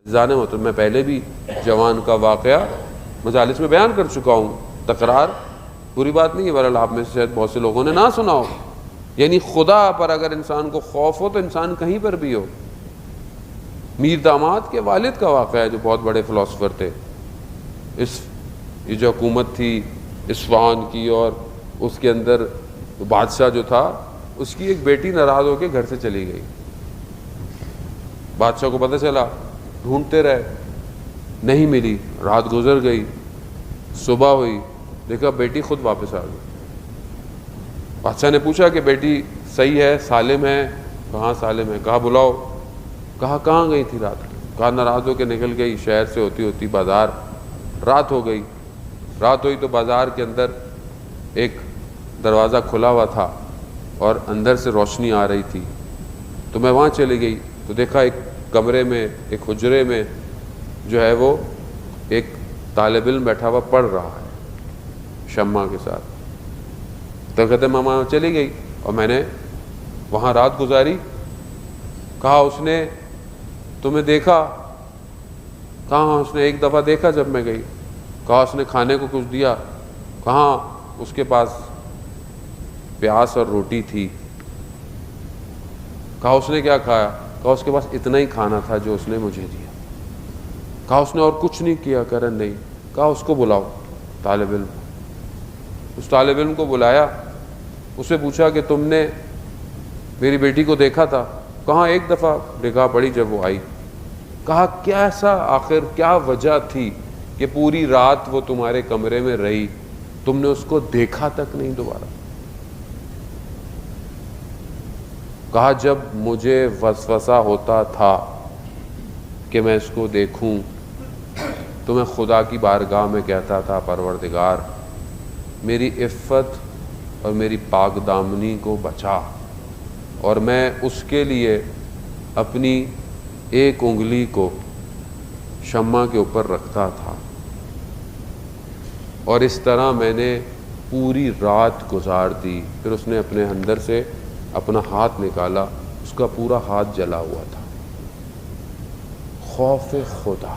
جانے محترم میں پہلے بھی جوان کا واقعہ مجالس میں بیان کر چکا ہوں، تکرار بری بات نہیں ہے، بہرحال آپ میں سے شاید بہت سے لوگوں نے نہ سنا ہو۔ یعنی خدا پر اگر انسان کو خوف ہو تو انسان کہیں پر بھی ہو۔ میر داماد کے والد کا واقعہ ہے جو بہت بڑے فلاسفر تھے، یہ جو حکومت تھی اصفہان کی، اور اس کے اندر بادشاہ جو تھا اس کی ایک بیٹی ناراض ہو کے گھر سے چلی گئی۔ بادشاہ کو پتہ چلا، ڈھونڈتے رہے، نہیں ملی، رات گزر گئی، صبح ہوئی، دیکھا بیٹی خود واپس آ گئی۔ بادشاہ نے پوچھا کہ بیٹی صحیح ہے، سالم ہے؟ کہاں سالم ہے؟ کہا بلاؤ۔ کہا کہاں گئی تھی رات؟ کہا ناراض ہو کے نکل گئی، شہر سے ہوتی ہوتی بازار، رات ہو گئی۔ رات ہوئی تو بازار کے اندر ایک دروازہ کھلا ہوا تھا اور اندر سے روشنی آ رہی تھی، تو میں وہاں چلی گئی تو دیکھا ایک کمرے میں، ایک حجرے میں جو ہے وہ ایک طالب علم بیٹھا ہوا پڑھ رہا ہے شمع کے ساتھ۔ تو کہتے ماما چلی گئی اور میں نے وہاں رات گزاری۔ کہا اس نے تمہیں دیکھا؟ کہاں اس نے ایک دفعہ دیکھا جب میں گئی۔ کہا اس نے کھانے کو کچھ دیا؟ کہاں اس کے پاس پیاز اور روٹی تھی۔ کہا اس نے کیا کھایا؟ کہا اس کے پاس اتنا ہی کھانا تھا جو اس نے مجھے دیا۔ کہا اس نے اور کچھ نہیں کیا؟ کہہ رہا نہیں۔ کہا اس کو بلاؤ، طالب علم۔ اس طالب علم کو بلایا، اس سے پوچھا کہ تم نے میری بیٹی کو دیکھا تھا؟ کہاں ایک دفعہ نگاہ پڑی جب وہ آئی۔ کہا کیا ایسا آخر کیا وجہ تھی کہ پوری رات وہ تمہارے کمرے میں رہی، تم نے اس کو دیکھا تک نہیں دوبارہ؟ کہا جب مجھے وسوسہ ہوتا تھا کہ میں اس کو دیکھوں تو میں خدا کی بارگاہ میں کہتا تھا پروردگار میری عفت اور میری پاک دامنی کو بچا، اور میں اس کے لیے اپنی ایک انگلی کو شمع کے اوپر رکھتا تھا، اور اس طرح میں نے پوری رات گزار دی۔ پھر اس نے اپنے اندر سے اپنا ہاتھ نکالا، اس کا پورا ہاتھ جلا ہوا تھا۔ خوف خدا۔